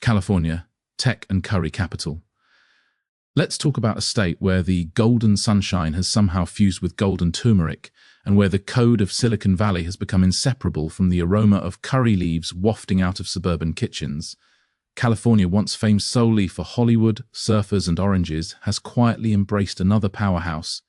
California, tech and curry capital. Let's talk about a state where the golden sunshine has somehow fused with golden turmeric, and where the code of Silicon Valley has become inseparable from the aroma of curry leaves wafting out of suburban kitchens. California, once famed solely for Hollywood, surfers and oranges, has quietly embraced another powerhouse,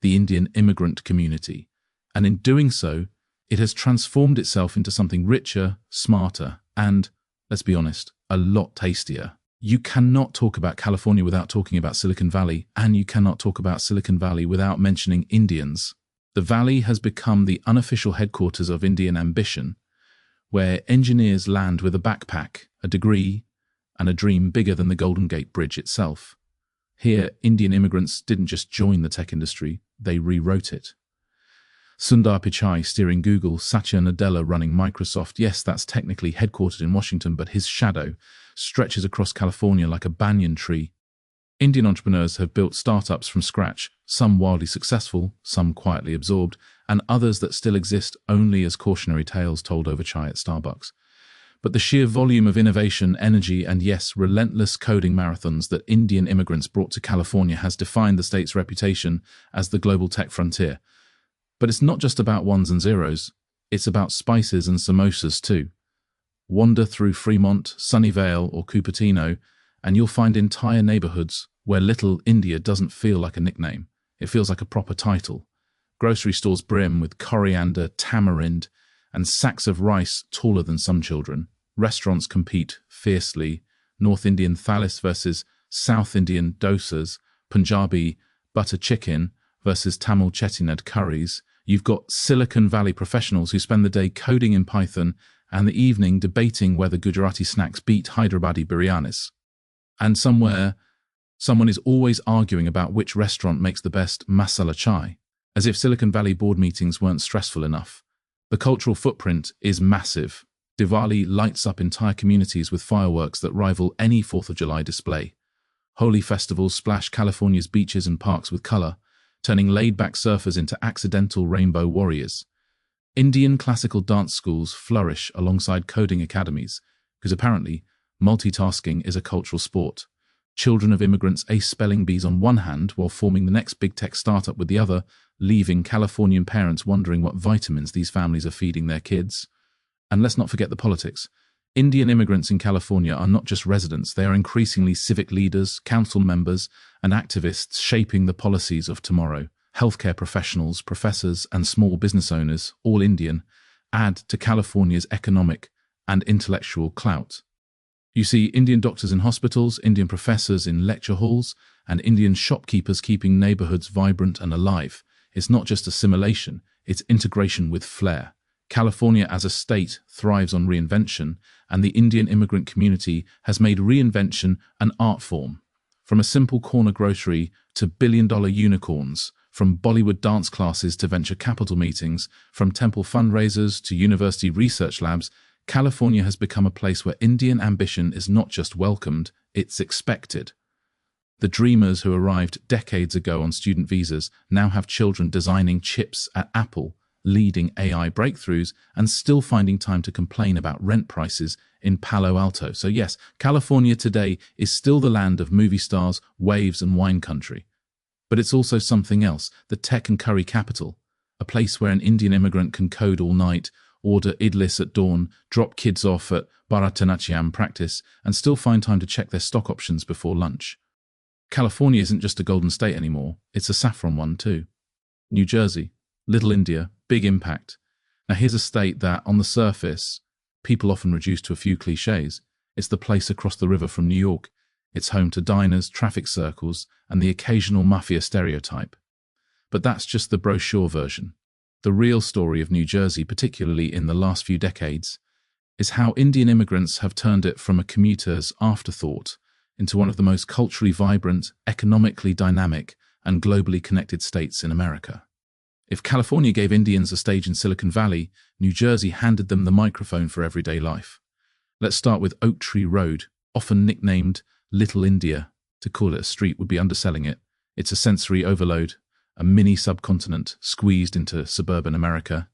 the Indian immigrant community. And in doing so, it has transformed itself into something richer, smarter, and, let's be honest, a lot tastier. You cannot talk about California without talking about Silicon Valley, and you cannot talk about Silicon Valley without mentioning Indians. The Valley has become the unofficial headquarters of Indian ambition, where engineers land with a backpack, a degree, and a dream bigger than the Golden Gate Bridge itself. Here, Indian immigrants didn't just join the tech industry, they rewrote it. Sundar Pichai steering Google, Satya Nadella running Microsoft. Yes, that's technically headquartered in Washington, but his shadow stretches across California like a banyan tree. Indian entrepreneurs have built startups from scratch, some wildly successful, some quietly absorbed, and others that still exist only as cautionary tales told over chai at Starbucks. But the sheer volume of innovation, energy, and yes, relentless coding marathons that Indian immigrants brought to California has defined the state's reputation as the global tech frontier. But it's not just about ones and zeros, it's about spices and samosas too. Wander through Fremont, Sunnyvale, or Cupertino, and you'll find entire neighborhoods where Little India doesn't feel like a nickname. It feels like a proper title. Grocery stores brim with coriander, tamarind, and sacks of rice taller than some children. Restaurants compete fiercely. North Indian thalis versus South Indian dosas, Punjabi butter chicken versus Tamil chettinad curries. You've got Silicon Valley professionals who spend the day coding in Python and the evening debating whether Gujarati snacks beat Hyderabadi biryanis. And somewhere, someone is always arguing about which restaurant makes the best masala chai, as if Silicon Valley board meetings weren't stressful enough. The cultural footprint is massive. Diwali lights up entire communities with fireworks that rival any 4th of July display. Holi festivals splash California's beaches and parks with color, turning laid-back surfers into accidental rainbow warriors. Indian classical dance schools flourish alongside coding academies, because apparently multitasking is a cultural sport. Children of immigrants ace spelling bees on one hand while forming the next big tech startup with the other, leaving Californian parents wondering what vitamins these families are feeding their kids. And let's not forget the politics. Indian immigrants in California are not just residents, they are increasingly civic leaders, council members, and activists shaping the policies of tomorrow. Healthcare professionals, professors, and small business owners, all Indian, add to California's economic and intellectual clout. You see Indian doctors in hospitals, Indian professors in lecture halls, and Indian shopkeepers keeping neighborhoods vibrant and alive. It's not just assimilation, it's integration with flair. California as a state thrives on reinvention, and the Indian immigrant community has made reinvention an art form. From a simple corner grocery to billion-dollar unicorns, from Bollywood dance classes to venture capital meetings, from temple fundraisers to university research labs, California has become a place where Indian ambition is not just welcomed, it's expected. The dreamers who arrived decades ago on student visas now have children designing chips at Apple, leading AI breakthroughs, and still finding time to complain about rent prices in Palo Alto. So yes, California today is still the land of movie stars, waves, and wine country. But it's also something else, the tech and curry capital, a place where an Indian immigrant can code all night, order idlis at dawn, drop kids off at Bharatanatyam practice, and still find time to check their stock options before lunch. California isn't just a golden state anymore, it's a saffron one too. New Jersey, Little India, big impact. Now here's a state that, on the surface, people often reduce to a few cliches. It's the place across the river from New York. It's home to diners, traffic circles, and the occasional mafia stereotype. But that's just the brochure version. The real story of New Jersey, particularly in the last few decades, is how Indian immigrants have turned it from a commuter's afterthought into one of the most culturally vibrant, economically dynamic, and globally connected states in America. If California gave Indians a stage in Silicon Valley, New Jersey handed them the microphone for everyday life. Let's start with Oak Tree Road, often nicknamed Little India. To call it a street would be underselling it. It's a sensory overload, a mini subcontinent squeezed into suburban America.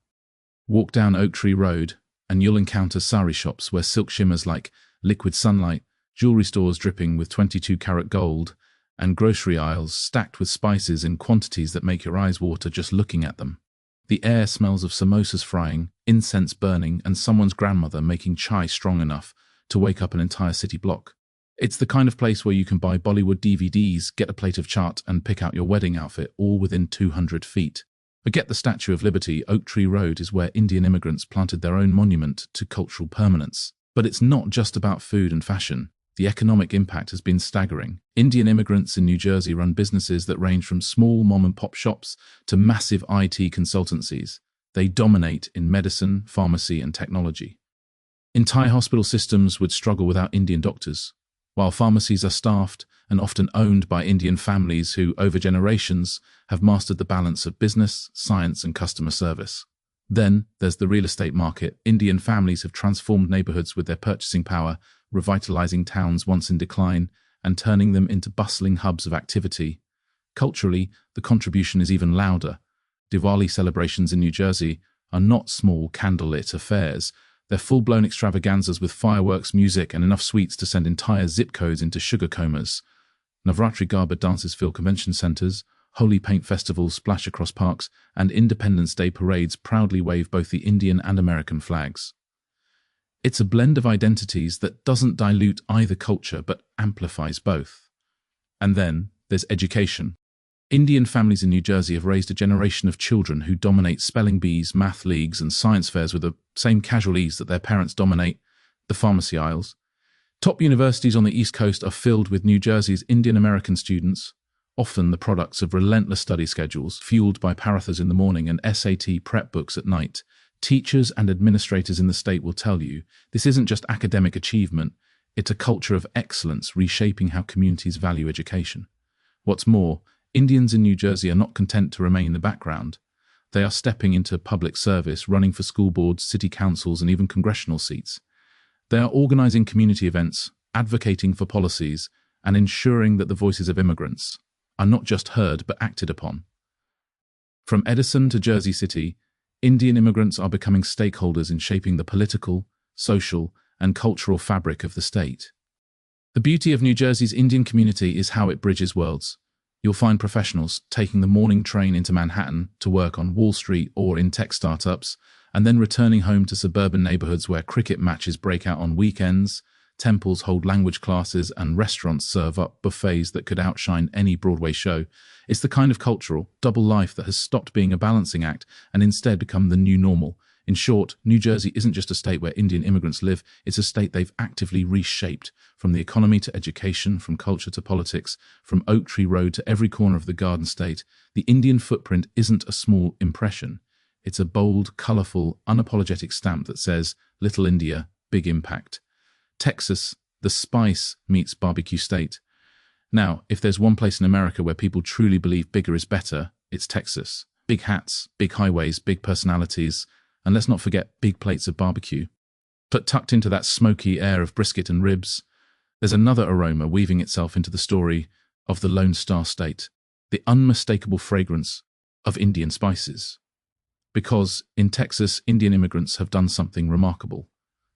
Walk down Oak Tree Road and you'll encounter sari shops where silk shimmers like liquid sunlight, jewelry stores dripping with 22-carat gold, and grocery aisles stacked with spices in quantities that make your eyes water just looking at them. The air smells of samosas frying, incense burning, and someone's grandmother making chai strong enough to wake up an entire city block. It's the kind of place where you can buy Bollywood DVDs, get a plate of chaat, and pick out your wedding outfit, all within 200 feet. Forget the Statue of Liberty, Oak Tree Road is where Indian immigrants planted their own monument to cultural permanence. But it's not just about food and fashion. The economic impact has been staggering. Indian immigrants in New Jersey run businesses that range from small mom-and-pop shops to massive IT consultancies. They dominate in medicine, pharmacy, and technology. Entire hospital systems would struggle without Indian doctors, while pharmacies are staffed and often owned by Indian families who, over generations, have mastered the balance of business, science, and customer service. Then there's the real estate market. Indian families have transformed neighborhoods with their purchasing power, revitalizing towns once in decline and turning them into bustling hubs of activity. Culturally, the contribution is even louder. Diwali celebrations in New Jersey are not small candlelit affairs. They're full-blown extravaganzas with fireworks, music, and enough sweets to send entire zip codes into sugar comas. Navratri Garba dances fill convention centers, holy paint festivals splash across parks, and Independence Day parades proudly wave both the Indian and American flags. It's a blend of identities that doesn't dilute either culture but amplifies both. And then there's education. Indian families in New Jersey have raised a generation of children who dominate spelling bees, math leagues, and science fairs with the same casual ease that their parents dominate the pharmacy aisles. Top universities on the East Coast are filled with New Jersey's Indian American students, often the products of relentless study schedules fueled by parathas in the morning and SAT prep books at night. Teachers and administrators in the state will tell you this isn't just academic achievement, it's a culture of excellence reshaping how communities value education. What's more, Indians in New Jersey are not content to remain in the background. They are stepping into public service, running for school boards, city councils, and even congressional seats. They are organizing community events, advocating for policies, and ensuring that the voices of immigrants are not just heard but acted upon. From Edison to Jersey City, Indian immigrants are becoming stakeholders in shaping the political, social, and cultural fabric of the state. The beauty of New Jersey's Indian community is how it bridges worlds. You'll find professionals taking the morning train into Manhattan to work on Wall Street or in tech startups, and then returning home to suburban neighborhoods where cricket matches break out on weekends, temples hold language classes, and restaurants serve up buffets that could outshine any Broadway show. It's the kind of cultural double life that has stopped being a balancing act and instead become the new normal. In short, New Jersey isn't just a state where Indian immigrants live, it's a state they've actively reshaped, from the economy to education, from culture to politics, from Oak Tree Road to every corner of the Garden State. The Indian footprint isn't a small impression. It's a bold, colorful, unapologetic stamp that says, Little India, big impact. Texas, the spice meets barbecue state. Now, if there's one place in America where people truly believe bigger is better, it's Texas. Big hats, big highways, big personalities, and let's not forget big plates of barbecue. But tucked into that smoky air of brisket and ribs, there's another aroma weaving itself into the story of the Lone Star State, the unmistakable fragrance of Indian spices. Because in Texas, Indian immigrants have done something remarkable.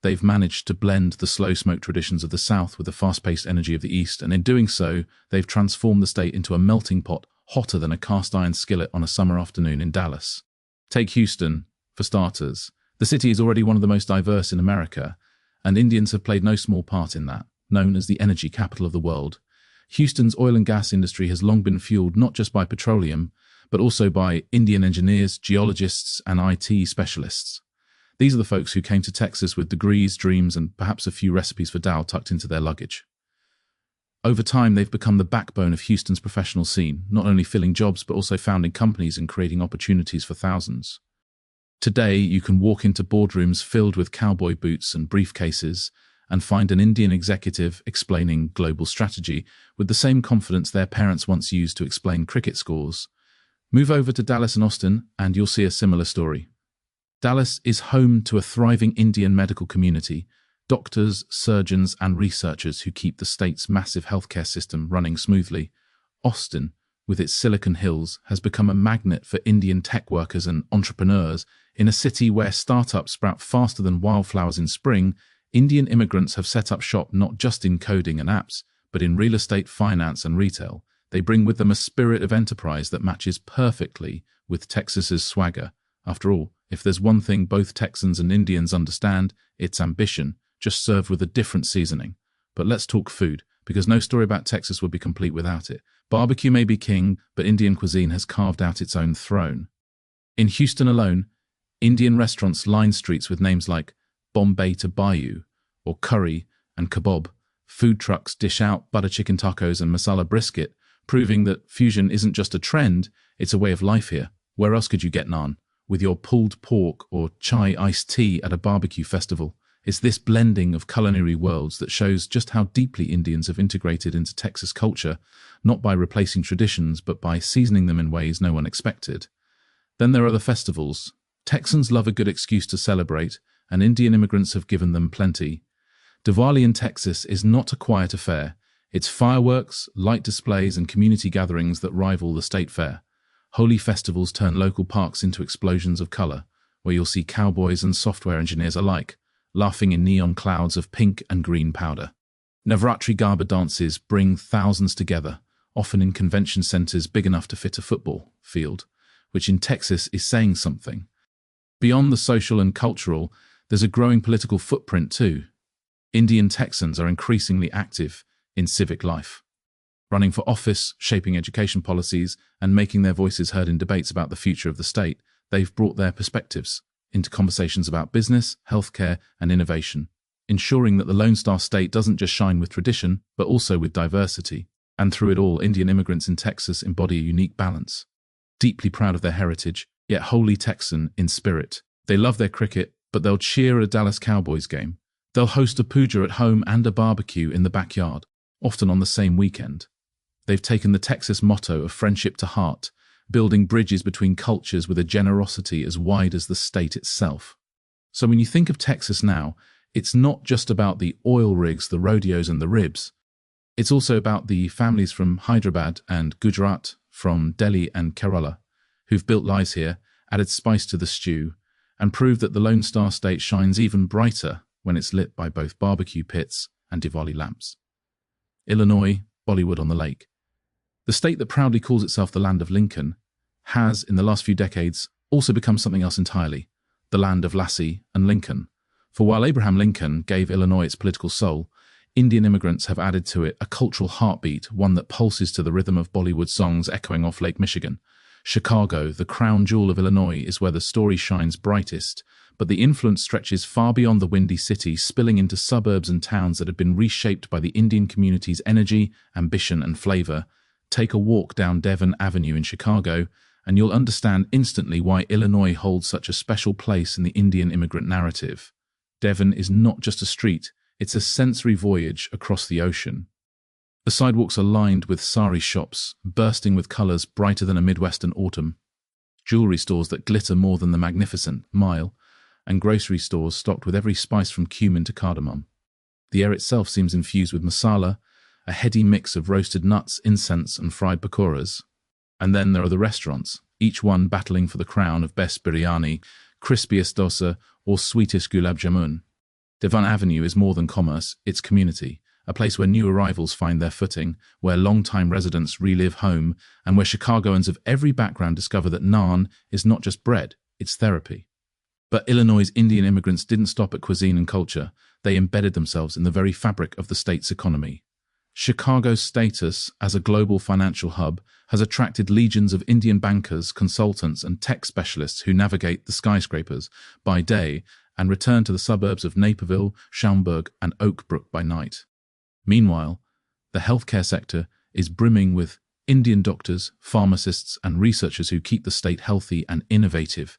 They've managed to blend the slow smoke traditions of the South with the fast-paced energy of the East, and in doing so, they've transformed the state into a melting pot hotter than a cast-iron skillet on a summer afternoon in Dallas. Take Houston, for starters. The city is already one of the most diverse in America, and Indians have played no small part in that, known as the energy capital of the world. Houston's oil and gas industry has long been fueled not just by petroleum, but also by Indian engineers, geologists, and IT specialists. These are the folks who came to Texas with degrees, dreams, and perhaps a few recipes for dal tucked into their luggage. Over time, they've become the backbone of Houston's professional scene, not only filling jobs, but also founding companies and creating opportunities for thousands. Today, you can walk into boardrooms filled with cowboy boots and briefcases and find an Indian executive explaining global strategy with the same confidence their parents once used to explain cricket scores. Move over to Dallas and Austin, and you'll see a similar story. Dallas is home to a thriving Indian medical community, doctors, surgeons, and researchers who keep the state's massive healthcare system running smoothly. Austin, with its Silicon Hills, has become a magnet for Indian tech workers and entrepreneurs. In a city where startups sprout faster than wildflowers in spring, Indian immigrants have set up shop not just in coding and apps, but in real estate, finance, and retail. They bring with them a spirit of enterprise that matches perfectly with Texas's swagger. After all, if there's one thing both Texans and Indians understand, it's ambition, just served with a different seasoning. But let's talk food, because no story about Texas would be complete without it. Barbecue may be king, but Indian cuisine has carved out its own throne. In Houston alone, Indian restaurants line streets with names like Bombay to Bayou, or curry and kebab. Food trucks dish out butter chicken tacos and masala brisket, proving that fusion isn't just a trend, it's a way of life here. Where else could you get naan? With your pulled pork or chai iced tea at a barbecue festival. It's this blending of culinary worlds that shows just how deeply Indians have integrated into Texas culture, not by replacing traditions, but by seasoning them in ways no one expected. Then there are the festivals. Texans love a good excuse to celebrate, and Indian immigrants have given them plenty. Diwali in Texas is not a quiet affair. It's fireworks, light displays, and community gatherings that rival the state fair. Holy festivals turn local parks into explosions of color, where you'll see cowboys and software engineers alike, laughing in neon clouds of pink and green powder. Navratri Garba dances bring thousands together, often in convention centers big enough to fit a football field, which in Texas is saying something. Beyond the social and cultural, there's a growing political footprint too. Indian Texans are increasingly active in civic life, running for office, shaping education policies, and making their voices heard in debates about the future of the state. They've brought their perspectives into conversations about business, healthcare, and innovation, ensuring that the Lone Star State doesn't just shine with tradition, but also with diversity. And through it all, Indian immigrants in Texas embody a unique balance. Deeply proud of their heritage, yet wholly Texan in spirit. They love their cricket, but they'll cheer at a Dallas Cowboys game. They'll host a puja at home and a barbecue in the backyard, often on the same weekend. They've taken the Texas motto of friendship to heart, building bridges between cultures with a generosity as wide as the state itself. So when you think of Texas now, it's not just about the oil rigs, the rodeos, and the ribs. It's also about the families from Hyderabad and Gujarat, from Delhi and Kerala, who've built lives here, added spice to the stew, and proved that the Lone Star State shines even brighter when it's lit by both barbecue pits and Diwali lamps. Illinois, Bollywood on the lake. The state that proudly calls itself the land of Lincoln has, in the last few decades, also become something else entirely, the land of Lassie and Lincoln. For while Abraham Lincoln gave Illinois its political soul, Indian immigrants have added to it a cultural heartbeat, one that pulses to the rhythm of Bollywood songs echoing off Lake Michigan. Chicago, the crown jewel of Illinois, is where the story shines brightest, but the influence stretches far beyond the windy city, spilling into suburbs and towns that have been reshaped by the Indian community's energy, ambition, and flavor. Take a walk down Devon Avenue in Chicago, and you'll understand instantly why Illinois holds such a special place in the Indian immigrant narrative. Devon is not just a street, it's a sensory voyage across the ocean. The sidewalks are lined with sari shops, bursting with colors brighter than a Midwestern autumn, jewelry stores that glitter more than the magnificent Mile, and grocery stores stocked with every spice from cumin to cardamom. The air itself seems infused with masala, a heady mix of roasted nuts, incense, and fried pakoras. And then there are the restaurants, each one battling for the crown of best biryani, crispiest dosa, or sweetest gulab jamun. Devon Avenue is more than commerce, it's community, a place where new arrivals find their footing, where long-time residents relive home, and where Chicagoans of every background discover that naan is not just bread, it's therapy. But Illinois' Indian immigrants didn't stop at cuisine and culture, they embedded themselves in the very fabric of the state's economy. Chicago's status as a global financial hub has attracted legions of Indian bankers, consultants, and tech specialists who navigate the skyscrapers by day and return to the suburbs of Naperville, Schaumburg, and Oak Brook by night. Meanwhile, the healthcare sector is brimming with Indian doctors, pharmacists, and researchers who keep the state healthy and innovative.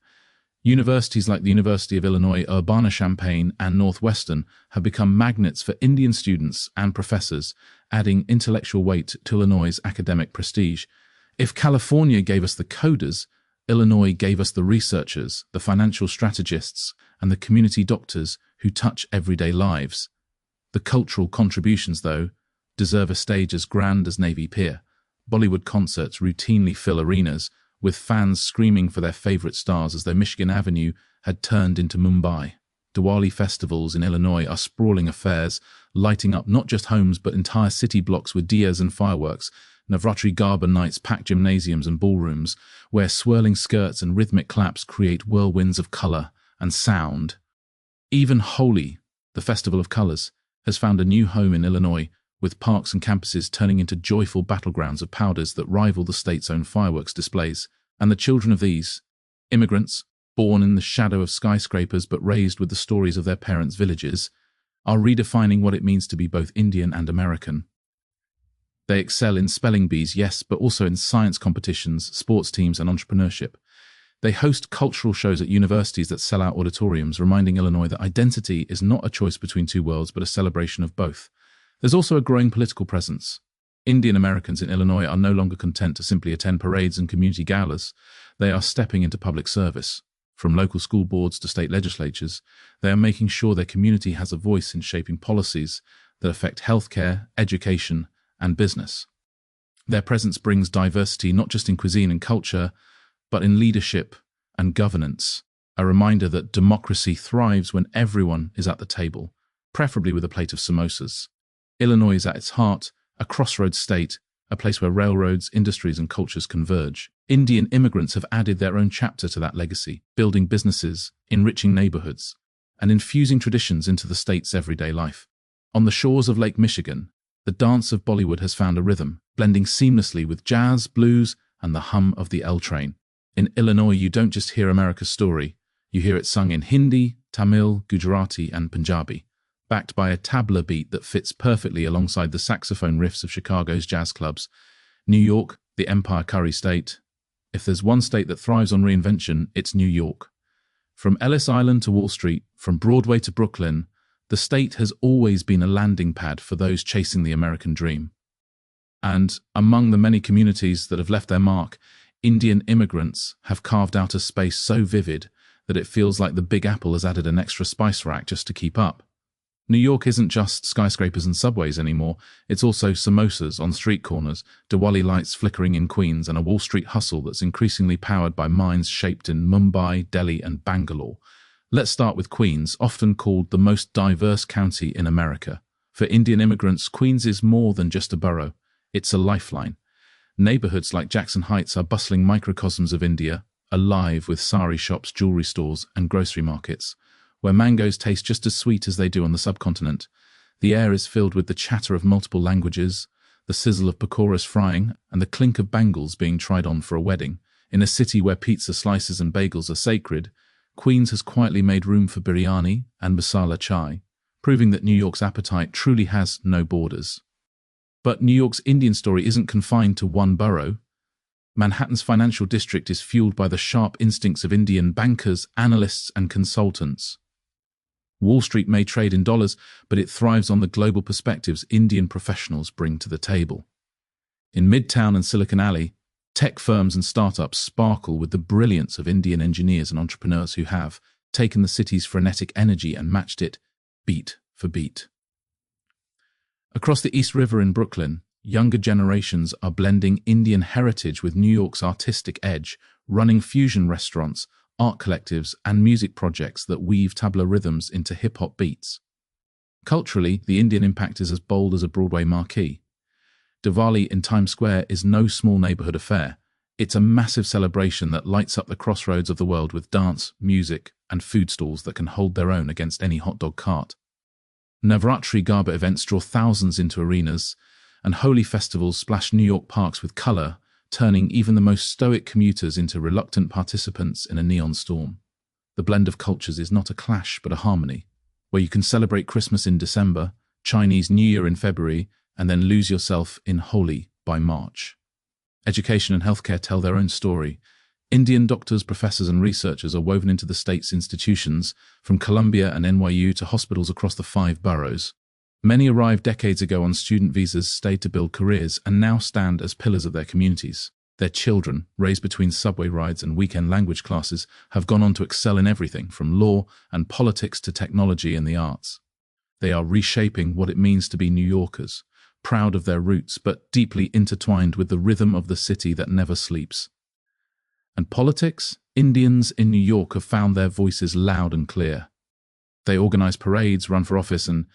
Universities like the University of Illinois Urbana-Champaign and Northwestern have become magnets for Indian students and professors, adding intellectual weight to Illinois' academic prestige. If California gave us the coders, Illinois gave us the researchers, the financial strategists, and the community doctors who touch everyday lives. The cultural contributions, though, deserve a stage as grand as Navy Pier. Bollywood concerts routinely fill arenas, with fans screaming for their favorite stars as though Michigan Avenue had turned into Mumbai. Diwali festivals in Illinois are sprawling affairs, lighting up not just homes but entire city blocks with diyas and fireworks. Navratri Garba nights pack gymnasiums and ballrooms, where swirling skirts and rhythmic claps create whirlwinds of color and sound. Even Holi, the Festival of Colors, has found a new home in Illinois, with parks and campuses turning into joyful battlegrounds of powders that rival the state's own fireworks displays. And the children of these, immigrants, born in the shadow of skyscrapers but raised with the stories of their parents' villages, are redefining what it means to be both Indian and American. They excel in spelling bees, yes, but also in science competitions, sports teams, and entrepreneurship. They host cultural shows at universities that sell out auditoriums, reminding Illinois that identity is not a choice between two worlds, but a celebration of both. There's also a growing political presence. Indian Americans in Illinois are no longer content to simply attend parades and community galas. They are stepping into public service. From local school boards to state legislatures, they are making sure their community has a voice in shaping policies that affect healthcare, education, and business. Their presence brings diversity not just in cuisine and culture, but in leadership and governance, a reminder that democracy thrives when everyone is at the table, preferably with a plate of samosas. Illinois is at its heart, a crossroads state, a place where railroads, industries, and cultures converge. Indian immigrants have added their own chapter to that legacy, building businesses, enriching neighborhoods, and infusing traditions into the state's everyday life. On the shores of Lake Michigan, the dance of Bollywood has found a rhythm, blending seamlessly with jazz, blues, and the hum of the L train. In Illinois, you don't just hear America's story, you hear it sung in Hindi, Tamil, Gujarati, and Punjabi, backed by a tabla beat that fits perfectly alongside the saxophone riffs of Chicago's jazz clubs. New York, the Empire Curry State. If there's one state that thrives on reinvention, it's New York. From Ellis Island to Wall Street, from Broadway to Brooklyn, the state has always been a landing pad for those chasing the American dream. And among the many communities that have left their mark, Indian immigrants have carved out a space so vivid that it feels like the Big Apple has added an extra spice rack just to keep up. New York isn't just skyscrapers and subways anymore, it's also samosas on street corners, Diwali lights flickering in Queens, and a Wall Street hustle that's increasingly powered by minds shaped in Mumbai, Delhi, and Bangalore. Let's start with Queens, often called the most diverse county in America. For Indian immigrants, Queens is more than just a borough, it's a lifeline. Neighborhoods like Jackson Heights are bustling microcosms of India, alive with sari shops, jewelry stores, and grocery markets, where mangoes taste just as sweet as they do on the subcontinent. The air is filled with the chatter of multiple languages, the sizzle of pakoras frying, and the clink of bangles being tried on for a wedding. In a city where pizza slices and bagels are sacred, Queens has quietly made room for biryani and masala chai, proving that New York's appetite truly has no borders. But New York's Indian story isn't confined to one borough. Manhattan's financial district is fueled by the sharp instincts of Indian bankers, analysts, and consultants. Wall Street may trade in dollars, but it thrives on the global perspectives Indian professionals bring to the table. In Midtown and Silicon Alley, tech firms and startups sparkle with the brilliance of Indian engineers and entrepreneurs who have taken the city's frenetic energy and matched it beat for beat. Across the East River in Brooklyn, younger generations are blending Indian heritage with New York's artistic edge, running fusion restaurants, art collectives, and music projects that weave tabla rhythms into hip-hop beats. Culturally, the Indian impact is as bold as a Broadway marquee. Diwali in Times Square is no small neighborhood affair. It's a massive celebration that lights up the crossroads of the world with dance, music, and food stalls that can hold their own against any hot dog cart. Navratri Garba events draw thousands into arenas, and holy festivals splash New York parks with color, turning even the most stoic commuters into reluctant participants in a neon storm. The blend of cultures is not a clash but a harmony, where you can celebrate Christmas in December, Chinese New Year in February, and then lose yourself in Holi by March. Education and healthcare tell their own story. Indian doctors, professors, and researchers are woven into the state's institutions, from Columbia and NYU to hospitals across the 5 boroughs. Many arrived decades ago on student visas, stayed to build careers, and now stand as pillars of their communities. Their children, raised between subway rides and weekend language classes, have gone on to excel in everything from law and politics to technology and the arts. They are reshaping what it means to be New Yorkers, proud of their roots but deeply intertwined with the rhythm of the city that never sleeps. And politics? Indians in New York have found their voices loud and clear. They organize parades, run for office, and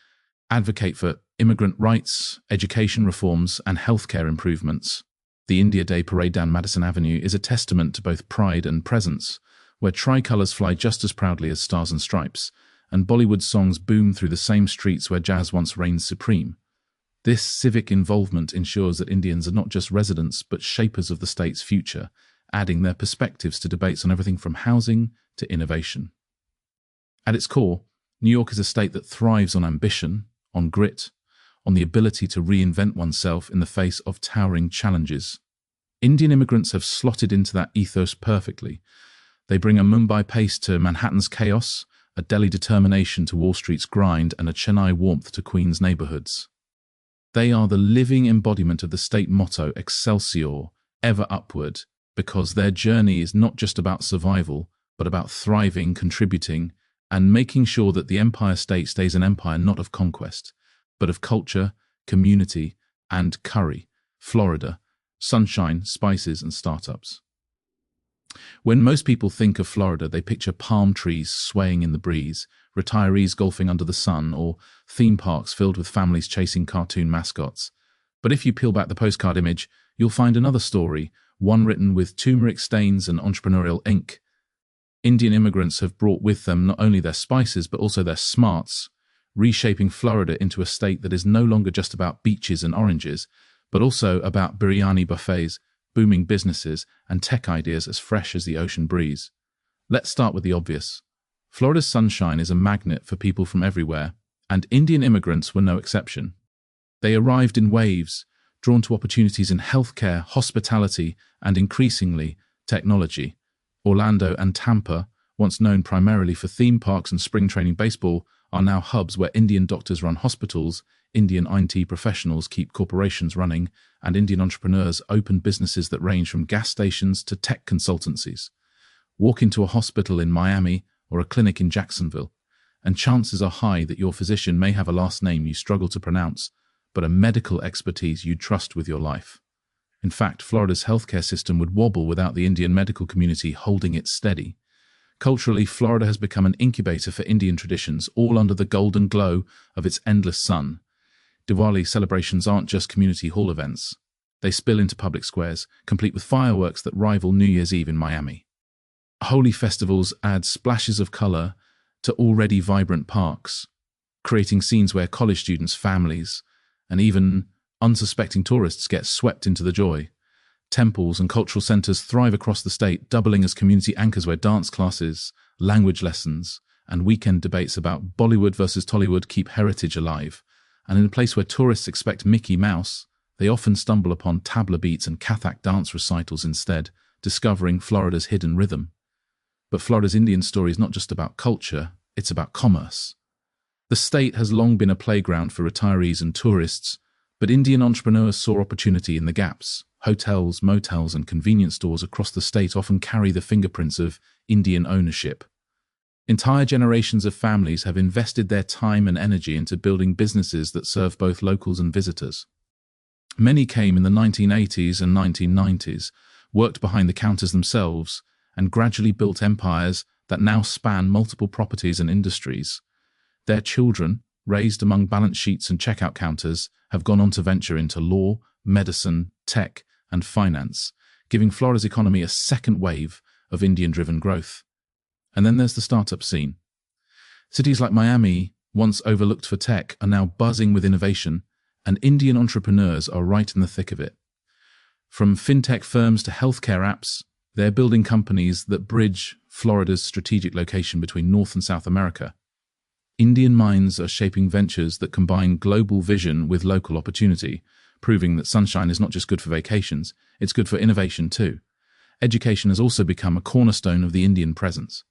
advocate for immigrant rights, education reforms, and healthcare improvements. The India Day parade down Madison Avenue is a testament to both pride and presence, where tricolours fly just as proudly as stars and stripes, and Bollywood songs boom through the same streets where jazz once reigned supreme. This civic involvement ensures that Indians are not just residents but shapers of the state's future, adding their perspectives to debates on everything from housing to innovation. At its core, New York is a state that thrives on ambition, on grit, on the ability to reinvent oneself in the face of towering challenges. Indian immigrants have slotted into that ethos perfectly. They bring a Mumbai pace to Manhattan's chaos, a Delhi determination to Wall Street's grind, and a Chennai warmth to Queens' neighborhoods. They are the living embodiment of the state motto, Excelsior, ever upward, because their journey is not just about survival, but about thriving, contributing, and making sure that the Empire State stays an empire not of conquest, but of culture, community, and curry, Florida, sunshine, spices, and startups. When most people think of Florida, they picture palm trees swaying in the breeze, retirees golfing under the sun, or theme parks filled with families chasing cartoon mascots. But if you peel back the postcard image, you'll find another story, one written with turmeric stains and entrepreneurial ink. Indian immigrants have brought with them not only their spices but also their smarts, reshaping Florida into a state that is no longer just about beaches and oranges, but also about biryani buffets, booming businesses, and tech ideas as fresh as the ocean breeze. Let's start with the obvious. Florida's sunshine is a magnet for people from everywhere, and Indian immigrants were no exception. They arrived in waves, drawn to opportunities in healthcare, hospitality, and increasingly, technology. Orlando and Tampa, once known primarily for theme parks and spring training baseball, are now hubs where Indian doctors run hospitals, Indian IT professionals keep corporations running, and Indian entrepreneurs open businesses that range from gas stations to tech consultancies. Walk into a hospital in Miami or a clinic in Jacksonville, and chances are high that your physician may have a last name you struggle to pronounce, but a medical expertise you trust with your life. In fact, Florida's healthcare system would wobble without the Indian medical community holding it steady. Culturally, Florida has become an incubator for Indian traditions, all under the golden glow of its endless sun. Diwali celebrations aren't just community hall events. They spill into public squares, complete with fireworks that rival New Year's Eve in Miami. Holy festivals add splashes of color to already vibrant parks, creating scenes where college students, families, and even unsuspecting tourists get swept into the joy. Temples and cultural centers thrive across the state, doubling as community anchors where dance classes, language lessons, and weekend debates about Bollywood versus Tollywood keep heritage alive. And in a place where tourists expect Mickey Mouse, they often stumble upon tabla beats and Kathak dance recitals instead, discovering Florida's hidden rhythm. But Florida's Indian story is not just about culture, it's about commerce. The state has long been a playground for retirees and tourists, but Indian entrepreneurs saw opportunity in the gaps. Hotels, motels, and convenience stores across the state often carry the fingerprints of Indian ownership. Entire generations of families have invested their time and energy into building businesses that serve both locals and visitors. Many came in the 1980s and 1990s, worked behind the counters themselves, and gradually built empires that now span multiple properties and industries. Their children, raised among balance sheets and checkout counters, have gone on to venture into law, medicine, tech, and finance, giving Florida's economy a second wave of Indian-driven growth. And then there's the startup scene. Cities like Miami, once overlooked for tech, are now buzzing with innovation, and Indian entrepreneurs are right in the thick of it. From fintech firms to healthcare apps, they're building companies that bridge Florida's strategic location between North and South America. Indian minds are shaping ventures that combine global vision with local opportunity, proving that sunshine is not just good for vacations, it's good for innovation too. Education has also become a cornerstone of the Indian presence.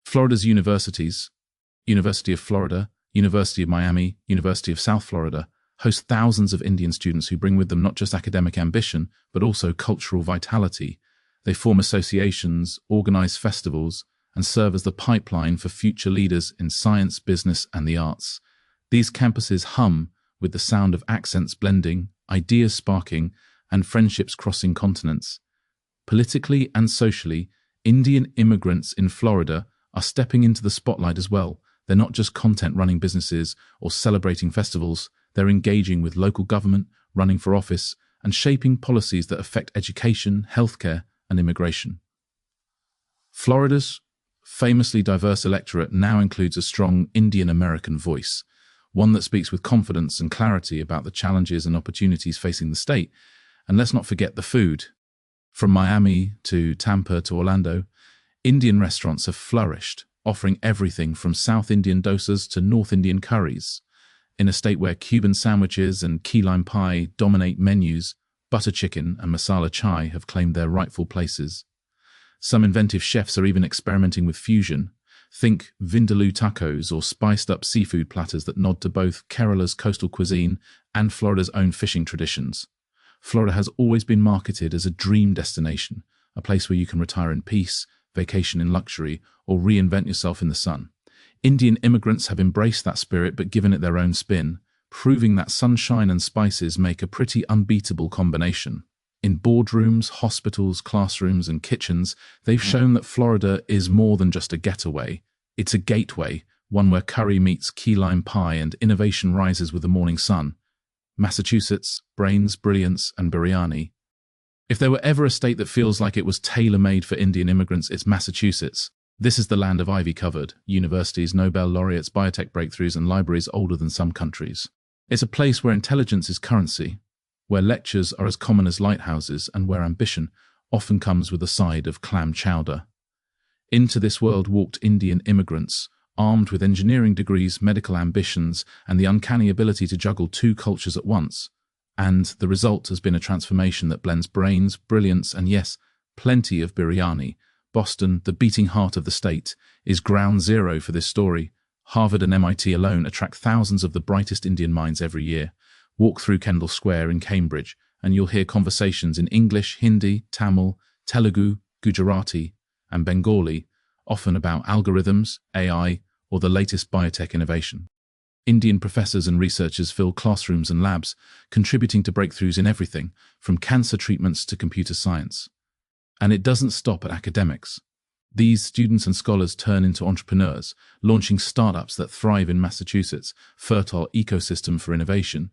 Florida's universities, University of Florida, University of Miami, University of South Florida, host thousands of Indian students who bring with them not just academic ambition, but also cultural vitality. They form associations, organize festivals, and serve as the pipeline for future leaders in science, business, and the arts. These campuses hum with the sound of accents blending, ideas sparking, and friendships crossing continents. Politically and socially, Indian immigrants in Florida are stepping into the spotlight as well. They're not just content-running businesses or celebrating festivals, they're engaging with local government, running for office, and shaping policies that affect education, healthcare, and immigration. Florida's famously diverse electorate now includes a strong Indian-American voice, one that speaks with confidence and clarity about the challenges and opportunities facing the state. And let's not forget the food. From Miami to Tampa to Orlando, Indian restaurants have flourished, offering everything from South Indian dosas to North Indian curries. In a state where Cuban sandwiches and key lime pie dominate menus, butter chicken and masala chai have claimed their rightful places. Some inventive chefs are even experimenting with fusion. Think vindaloo tacos or spiced-up seafood platters that nod to both Kerala's coastal cuisine and Florida's own fishing traditions. Florida has always been marketed as a dream destination, a place where you can retire in peace, vacation in luxury, or reinvent yourself in the sun. Indian immigrants have embraced that spirit but given it their own spin, proving that sunshine and spices make a pretty unbeatable combination. In boardrooms, hospitals, classrooms, and kitchens, they've shown that Florida is more than just a getaway. It's a gateway, one where curry meets key lime pie and innovation rises with the morning sun. Massachusetts, brains, brilliance, and biryani. If there were ever a state that feels like it was tailor-made for Indian immigrants, it's Massachusetts. This is the land of ivy-covered universities, Nobel laureates, biotech breakthroughs, and libraries older than some countries. It's a place where intelligence is currency, where lectures are as common as lighthouses, and where ambition often comes with a side of clam chowder. Into this world walked Indian immigrants, armed with engineering degrees, medical ambitions, and the uncanny ability to juggle two cultures at once. And the result has been a transformation that blends brains, brilliance, and yes, plenty of biryani. Boston, the beating heart of the state, is ground zero for this story. Harvard and MIT alone attract thousands of the brightest Indian minds every year. Walk through Kendall Square in Cambridge, and you'll hear conversations in English, Hindi, Tamil, Telugu, Gujarati, and Bengali, often about algorithms, AI, or the latest biotech innovation. Indian professors and researchers fill classrooms and labs, contributing to breakthroughs in everything, from cancer treatments to computer science. And it doesn't stop at academics. These students and scholars turn into entrepreneurs, launching startups that thrive in Massachusetts' fertile ecosystem for innovation.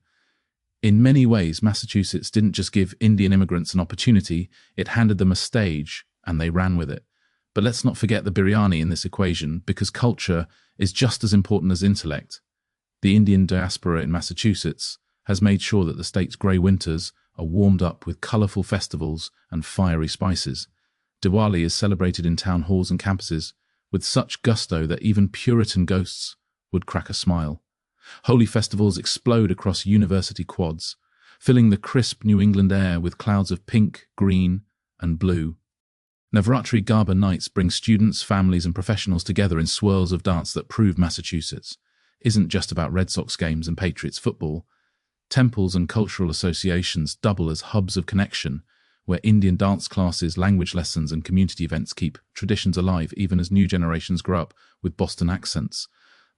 In many ways, Massachusetts didn't just give Indian immigrants an opportunity, it handed them a stage, and they ran with it. But let's not forget the biryani in this equation, because culture is just as important as intellect. The Indian diaspora in Massachusetts has made sure that the state's grey winters are warmed up with colourful festivals and fiery spices. Diwali is celebrated in town halls and campuses with such gusto that even Puritan ghosts would crack a smile. Holy festivals explode across university quads, filling the crisp New England air with clouds of pink, green, and blue. Navratri Garba nights bring students, families, and professionals together in swirls of dance that prove Massachusetts isn't just about Red Sox games and Patriots football. Temples and cultural associations double as hubs of connection, where Indian dance classes, language lessons, and community events keep traditions alive even as new generations grow up with Boston accents.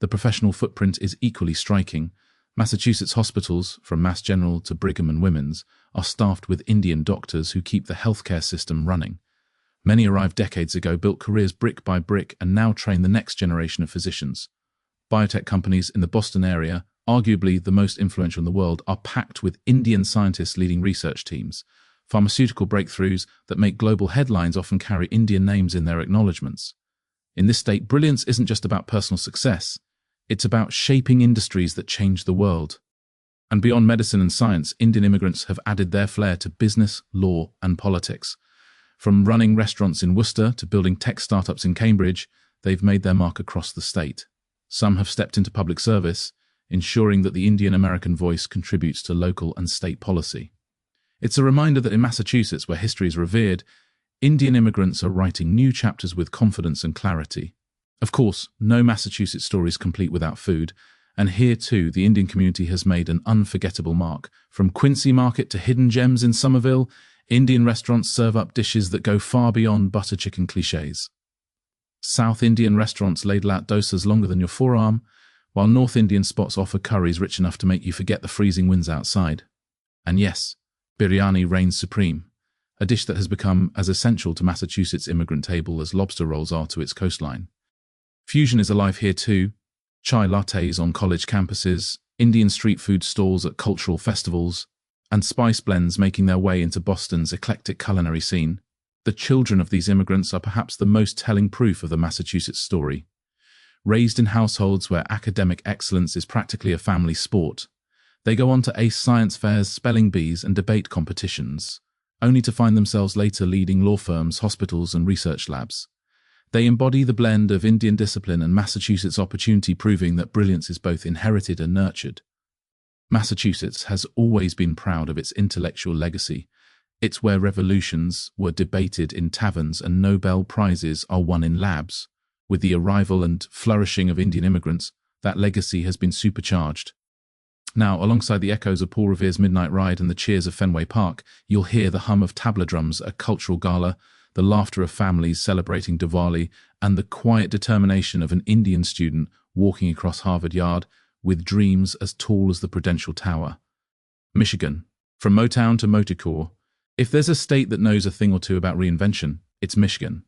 The professional footprint is equally striking. Massachusetts hospitals, from Mass General to Brigham and Women's, are staffed with Indian doctors who keep the healthcare system running. Many arrived decades ago, built careers brick by brick, and now train the next generation of physicians. Biotech companies in the Boston area, arguably the most influential in the world, are packed with Indian scientists leading research teams. Pharmaceutical breakthroughs that make global headlines often carry Indian names in their acknowledgements. In this state, brilliance isn't just about personal success. It's about shaping industries that change the world. And beyond medicine and science, Indian immigrants have added their flair to business, law, and politics. From running restaurants in Worcester to building tech startups in Cambridge, they've made their mark across the state. Some have stepped into public service, ensuring that the Indian-American voice contributes to local and state policy. It's a reminder that in Massachusetts, where history is revered, Indian immigrants are writing new chapters with confidence and clarity. Of course, no Massachusetts story is complete without food, and here too the Indian community has made an unforgettable mark. From Quincy Market to hidden gems in Somerville, Indian restaurants serve up dishes that go far beyond butter chicken cliches. South Indian restaurants ladle out dosas longer than your forearm, while North Indian spots offer curries rich enough to make you forget the freezing winds outside. And yes, biryani reigns supreme, a dish that has become as essential to Massachusetts' immigrant table as lobster rolls are to its coastline. Fusion is alive here too. chai lattes on college campuses, Indian street food stalls at cultural festivals, and spice blends making their way into Boston's eclectic culinary scene. The children of these immigrants are perhaps the most telling proof of the Massachusetts story. Raised in households where academic excellence is practically a family sport, they go on to ace science fairs, spelling bees, and debate competitions, only to find themselves later leading law firms, hospitals, and research labs. They embody the blend of Indian discipline and Massachusetts opportunity, proving that brilliance is both inherited and nurtured. Massachusetts has always been proud of its intellectual legacy. It's where revolutions were debated in taverns and Nobel Prizes are won in labs. With the arrival and flourishing of Indian immigrants, that legacy has been supercharged. Now, alongside the echoes of Paul Revere's Midnight Ride and the cheers of Fenway Park, you'll hear the hum of tabla drums at a cultural gala, the laughter of families celebrating Diwali, and the quiet determination of an Indian student walking across Harvard Yard with dreams as tall as the Prudential Tower. Michigan. From Motown to Motichoor, if there's a state that knows a thing or two about reinvention, it's Michigan.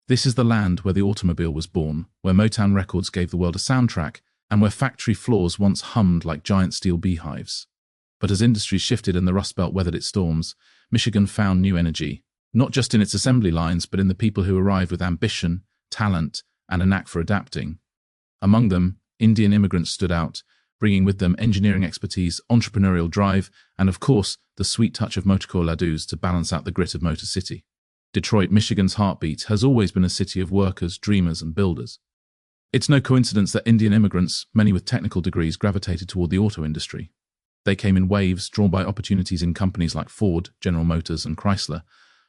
This is the land where the automobile was born, where Motown Records gave the world a soundtrack, and where factory floors once hummed like giant steel beehives. But as industry shifted and the Rust Belt weathered its storms, Michigan found new energy, not just in its assembly lines, but in the people who arrived with ambition, talent, and a knack for adapting. Among them, Indian immigrants stood out, bringing with them engineering expertise, entrepreneurial drive, and of course, the sweet touch of Motichoor laddus to balance out the grit of Motor City. Detroit, Michigan's heartbeat, has always been a city of workers, dreamers, and builders. It's no coincidence that Indian immigrants, many with technical degrees, gravitated toward the auto industry. They came in waves, drawn by opportunities in companies like Ford, General Motors, and Chrysler.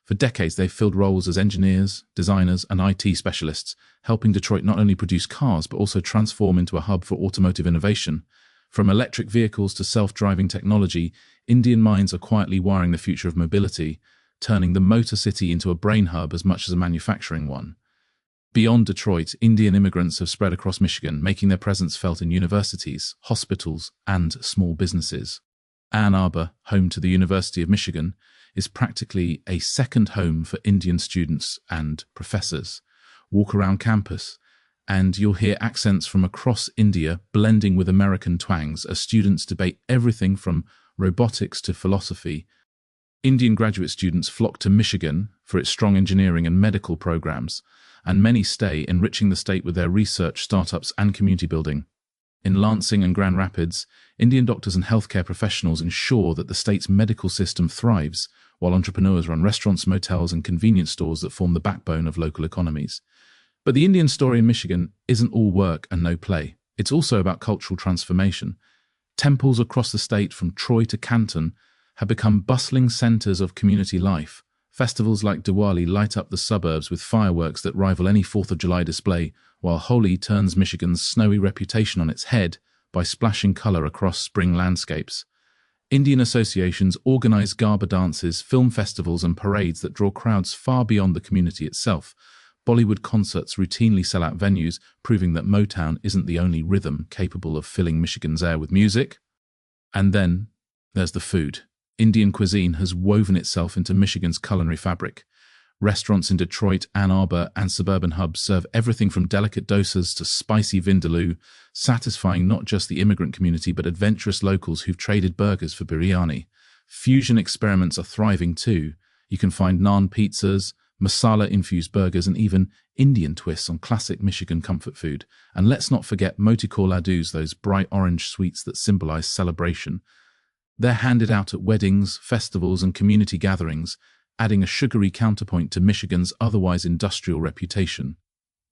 For decades, they've filled roles as engineers, designers, and IT specialists, helping Detroit not only produce cars, but also transform into a hub for automotive innovation. From electric vehicles to self-driving technology, Indian minds are quietly wiring the future of mobility, turning the Motor City into a brain hub as much as a manufacturing one. Beyond Detroit, Indian immigrants have spread across Michigan, making their presence felt in universities, hospitals, and small businesses. Ann Arbor, home to the University of Michigan, is practically a second home for Indian students and professors. Walk around campus, and you'll hear accents from across India blending with American twangs as students debate everything from robotics to philosophy. Indian graduate students flock to Michigan for its strong engineering and medical programs, and many stay, enriching the state with their research, startups, and community building. In Lansing and Grand Rapids, Indian doctors and healthcare professionals ensure that the state's medical system thrives, while entrepreneurs run restaurants, motels, and convenience stores that form the backbone of local economies. But the Indian story in Michigan isn't all work and no play. It's also about cultural transformation. Temples across the state, from Troy to Canton, have become bustling centers of community life. Festivals like Diwali light up the suburbs with fireworks that rival any 4th of July display, while Holi turns Michigan's snowy reputation on its head by splashing color across spring landscapes. Indian associations organize Garba dances, film festivals, and parades that draw crowds far beyond the community itself. Bollywood concerts routinely sell out venues, proving that Motown isn't the only rhythm capable of filling Michigan's air with music. And then there's the food. Indian cuisine has woven itself into Michigan's culinary fabric. Restaurants in Detroit, Ann Arbor, and suburban hubs serve everything from delicate dosas to spicy vindaloo, satisfying not just the immigrant community but adventurous locals who've traded burgers for biryani. Fusion experiments are thriving too. You can find naan pizzas, masala-infused burgers, and even Indian twists on classic Michigan comfort food. And let's not forget Motichoor laddus, those bright orange sweets that symbolize celebration. They're handed out at weddings, festivals, and community gatherings, adding a sugary counterpoint to Michigan's otherwise industrial reputation.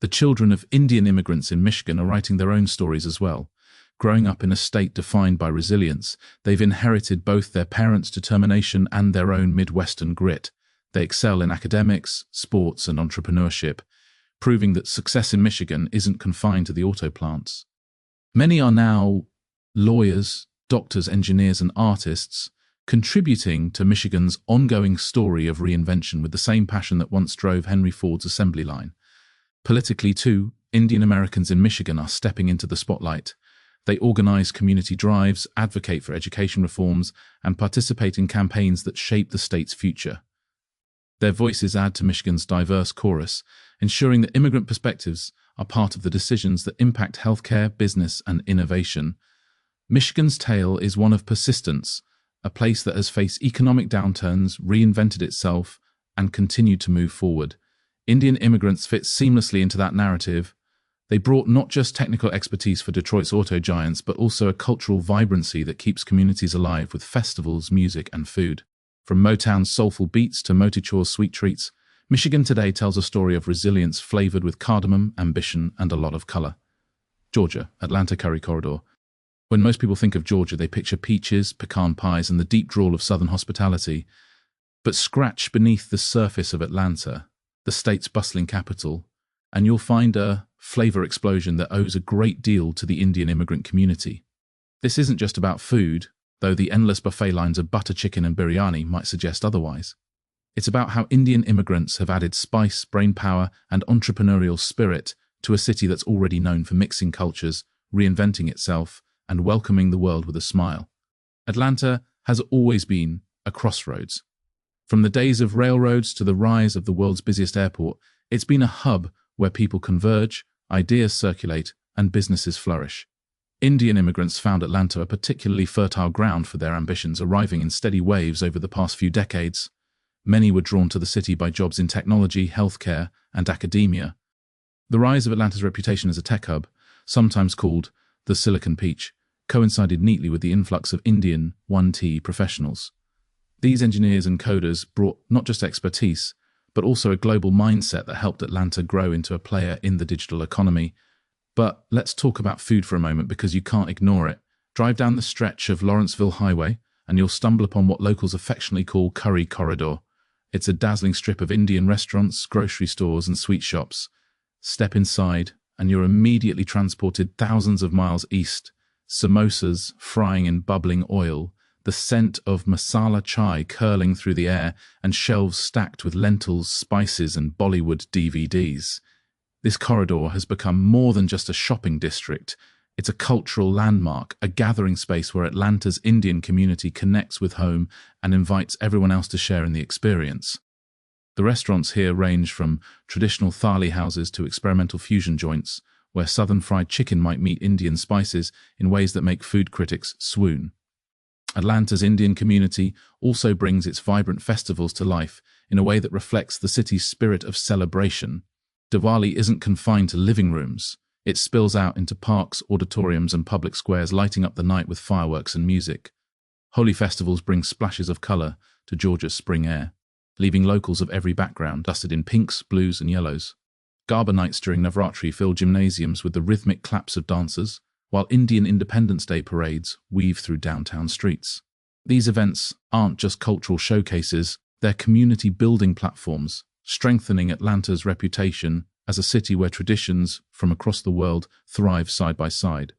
The children of Indian immigrants in Michigan are writing their own stories as well. Growing up in a state defined by resilience, they've inherited both their parents' determination and their own Midwestern grit. They excel in academics, sports, and entrepreneurship, proving that success in Michigan isn't confined to the auto plants. Many are now lawyers, doctors, engineers, and artists, contributing to Michigan's ongoing story of reinvention with the same passion that once drove Henry Ford's assembly line. Politically, too, Indian Americans in Michigan are stepping into the spotlight. They organize community drives, advocate for education reforms, and participate in campaigns that shape the state's future. Their voices add to Michigan's diverse chorus, ensuring that immigrant perspectives are part of the decisions that impact healthcare, business, and innovation. Michigan's tale is one of persistence, a place that has faced economic downturns, reinvented itself, and continued to move forward. Indian immigrants fit seamlessly into that narrative. They brought not just technical expertise for Detroit's auto giants, but also a cultural vibrancy that keeps communities alive with festivals, music, and food. From Motown's soulful beats to Motichoor's sweet treats, Michigan today tells a story of resilience flavored with cardamom, ambition, and a lot of color. Georgia, Atlanta Curry Corridor. When most people think of Georgia, they picture peaches, pecan pies, and the deep drawl of Southern hospitality. But scratch beneath the surface of Atlanta, the state's bustling capital, and you'll find a flavor explosion that owes a great deal to the Indian immigrant community. This isn't just about food, though the endless buffet lines of butter chicken and biryani might suggest otherwise. It's about how Indian immigrants have added spice, brainpower, and entrepreneurial spirit to a city that's already known for mixing cultures, reinventing itself, and welcoming the world with a smile. Atlanta has always been a crossroads. From the days of railroads to the rise of the world's busiest airport, it's been a hub where people converge, ideas circulate, and businesses flourish. Indian immigrants found Atlanta a particularly fertile ground for their ambitions, arriving in steady waves over the past few decades. Many were drawn to the city by jobs in technology, healthcare, and academia. The rise of Atlanta's reputation as a tech hub, sometimes called the Silicon Peach, coincided neatly with the influx of Indian 1T professionals. These engineers and coders brought not just expertise, but also a global mindset that helped Atlanta grow into a player in the digital economy. But let's talk about food for a moment, because you can't ignore it. Drive down the stretch of Lawrenceville Highway and you'll stumble upon what locals affectionately call Curry Corridor. It's a dazzling strip of Indian restaurants, grocery stores, and sweet shops. Step inside and you're immediately transported thousands of miles east. Samosas frying in bubbling oil, the scent of masala chai curling through the air, and shelves stacked with lentils, spices, and Bollywood DVDs. This corridor has become more than just a shopping district. It's a cultural landmark, a gathering space where Atlanta's Indian community connects with home and invites everyone else to share in the experience. The restaurants here range from traditional thali houses to experimental fusion joints, where southern fried chicken might meet Indian spices in ways that make food critics swoon. Atlanta's Indian community also brings its vibrant festivals to life in a way that reflects the city's spirit of celebration. Diwali isn't confined to living rooms. It spills out into parks, auditoriums, and public squares, lighting up the night with fireworks and music. Holy festivals bring splashes of color to Georgia's spring air, leaving locals of every background dusted in pinks, blues, and yellows. Garba nights during Navratri fill gymnasiums with the rhythmic claps of dancers, while Indian Independence Day parades weave through downtown streets. These events aren't just cultural showcases, they're community-building platforms, strengthening Atlanta's reputation as a city where traditions from across the world thrive side by side.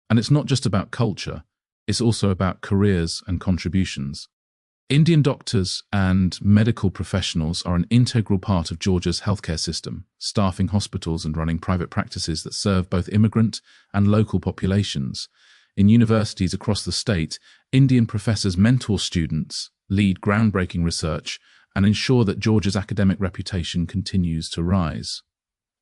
And it's not just about culture, it's also about careers and contributions. Indian doctors and medical professionals are an integral part of Georgia's healthcare system, staffing hospitals and running private practices that serve both immigrant and local populations. In universities across the state, Indian professors mentor students, lead groundbreaking research, and ensure that Georgia's academic reputation continues to rise.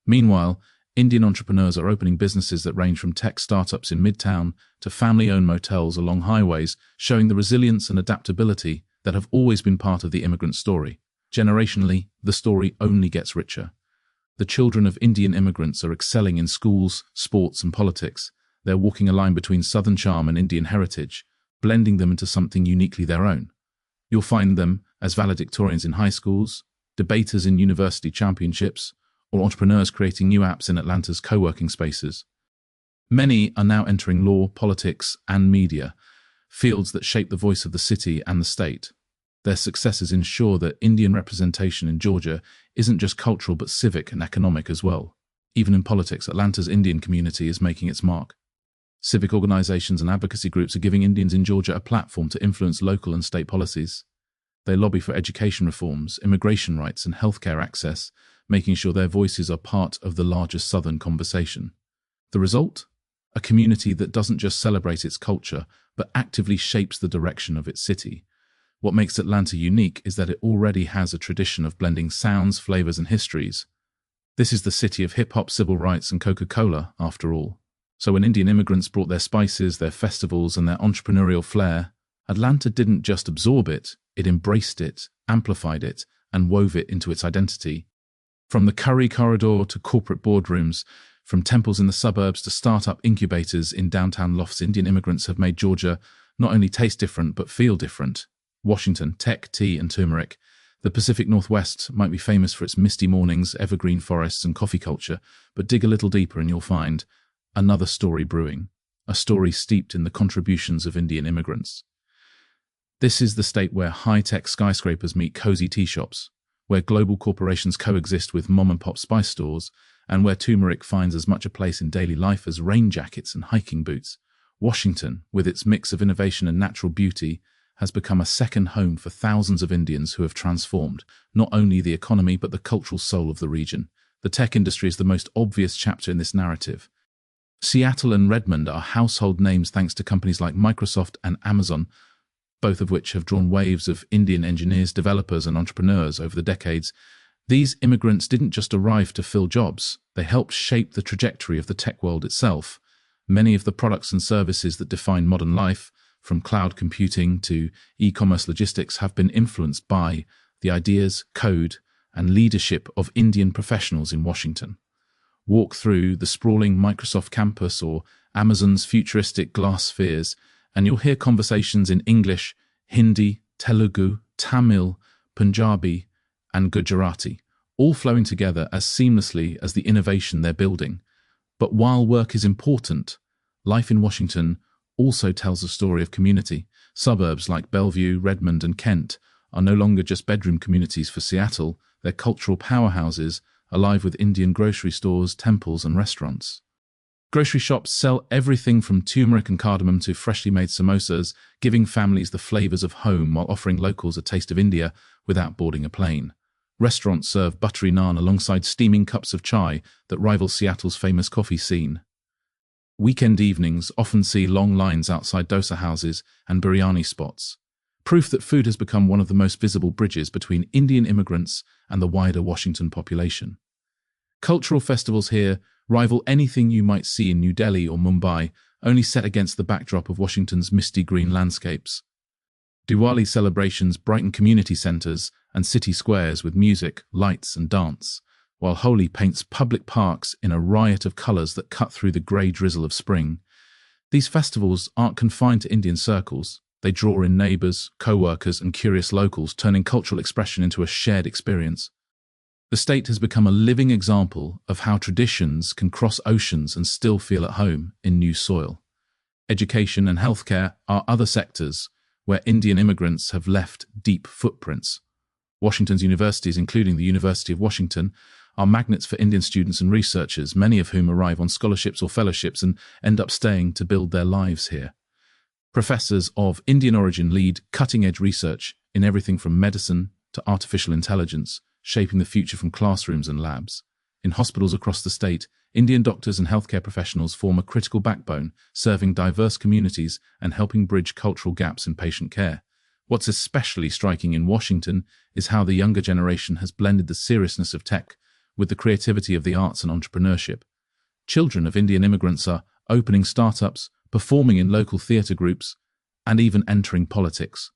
Meanwhile, Indian entrepreneurs are opening businesses that range from tech startups in Midtown to family-owned motels along highways, showing the resilience and adaptability that have always been part of the immigrant story. Generationally, the story only gets richer. The children of Indian immigrants are excelling in schools, sports, and politics. They're walking a line between Southern charm and Indian heritage, blending them into something uniquely their own. You'll find them as valedictorians in high schools, debaters in university championships, or entrepreneurs creating new apps in Atlanta's co-working spaces. Many are now entering law, politics, and media, fields that shape the voice of the city and the state. Their successes ensure that Indian representation in Georgia isn't just cultural but civic and economic as well. Even in politics, Atlanta's Indian community is making its mark. Civic organizations and advocacy groups are giving Indians in Georgia a platform to influence local and state policies. They lobby for education reforms, immigration rights, and healthcare access, making sure their voices are part of the larger Southern conversation. The result? A community that doesn't just celebrate its culture, but actively shapes the direction of its city. What makes Atlanta unique is that it already has a tradition of blending sounds, flavors, and histories. This is the city of hip-hop, civil rights, and Coca-Cola, after all. So when Indian immigrants brought their spices, their festivals, and their entrepreneurial flair, Atlanta didn't just absorb it, it embraced it, amplified it, and wove it into its identity. From the curry corridor to corporate boardrooms, from temples in the suburbs to startup incubators in downtown lofts, Indian immigrants have made Georgia not only taste different, but feel different. Washington, tech, tea, and turmeric. The Pacific Northwest might be famous for its misty mornings, evergreen forests, and coffee culture, but dig a little deeper and you'll find another story brewing, a story steeped in the contributions of Indian immigrants. This is the state where high-tech skyscrapers meet cozy tea shops, where global corporations coexist with mom-and-pop spice stores, and where turmeric finds as much a place in daily life as rain jackets and hiking boots. Washington, with its mix of innovation and natural beauty, has become a second home for thousands of Indians who have transformed not only the economy but the cultural soul of the region. The tech industry is the most obvious chapter in this narrative. Seattle and Redmond are household names thanks to companies like Microsoft and Amazon, both of which have drawn waves of Indian engineers, developers, and entrepreneurs over the decades. These immigrants didn't just arrive to fill jobs, they helped shape the trajectory of the tech world itself. Many of the products and services that define modern life, from cloud computing to e-commerce logistics, have been influenced by the ideas, code, and leadership of Indian professionals in Washington. Walk through the sprawling Microsoft campus or Amazon's futuristic glass spheres, and you'll hear conversations in English, Hindi, Telugu, Tamil, Punjabi, and Gujarati, all flowing together as seamlessly as the innovation they're building. But while work is important, life in Washington also tells a story of community. Suburbs like Bellevue, Redmond, and Kent are no longer just bedroom communities for Seattle, they're cultural powerhouses, alive with Indian grocery stores, temples, and restaurants. Grocery shops sell everything from turmeric and cardamom to freshly made samosas, giving families the flavors of home while offering locals a taste of India without boarding a plane. Restaurants serve buttery naan alongside steaming cups of chai that rival Seattle's famous coffee scene. Weekend evenings often see long lines outside dosa houses and biryani spots, proof that food has become one of the most visible bridges between Indian immigrants and the wider Washington population. Cultural festivals here rival anything you might see in New Delhi or Mumbai, only set against the backdrop of Washington's misty green landscapes. Diwali celebrations brighten community centers and city squares with music, lights, and dance, while Holi paints public parks in a riot of colors that cut through the grey drizzle of spring. These festivals aren't confined to Indian circles. They draw in neighbors, co-workers, and curious locals, turning cultural expression into a shared experience. The state has become a living example of how traditions can cross oceans and still feel at home in new soil. Education and healthcare are other sectors where Indian immigrants have left deep footprints. Washington's universities, including the University of Washington, are magnets for Indian students and researchers, many of whom arrive on scholarships or fellowships and end up staying to build their lives here. Professors of Indian origin lead cutting-edge research in everything from medicine to artificial intelligence, shaping the future from classrooms and labs. In hospitals across the state, Indian doctors and healthcare professionals form a critical backbone, serving diverse communities and helping bridge cultural gaps in patient care. What's especially striking in Washington is how the younger generation has blended the seriousness of tech with the creativity of the arts and entrepreneurship. Children of Indian immigrants are opening startups, performing in local theatre groups, and even entering politics.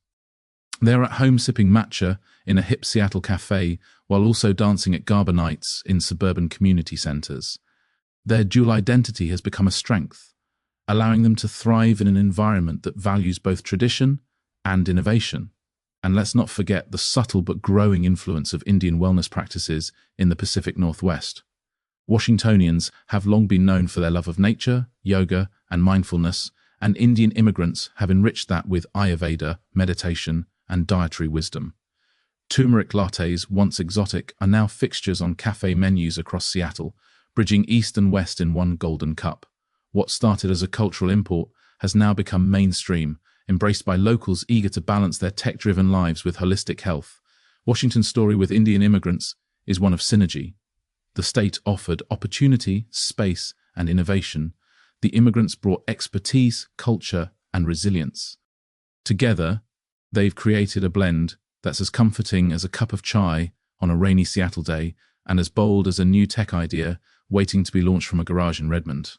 They're at home sipping matcha in a hip Seattle cafe while also dancing at Garba nights in suburban community centres. Their dual identity has become a strength, allowing them to thrive in an environment that values both tradition and innovation. And let's not forget the subtle but growing influence of Indian wellness practices in the Pacific Northwest. Washingtonians have long been known for their love of nature, yoga, and mindfulness, and Indian immigrants have enriched that with Ayurveda, meditation, and dietary wisdom. Turmeric lattes, once exotic, are now fixtures on cafe menus across Seattle, bridging East and West in one golden cup. What started as a cultural import has now become mainstream, embraced by locals eager to balance their tech-driven lives with holistic health. Washington's story with Indian immigrants is one of synergy. The state offered opportunity, space, and innovation. The immigrants brought expertise, culture, and resilience. Together, They've created a blend that's as comforting as a cup of chai on a rainy Seattle day and as bold as a new tech idea waiting to be launched from a garage in Redmond.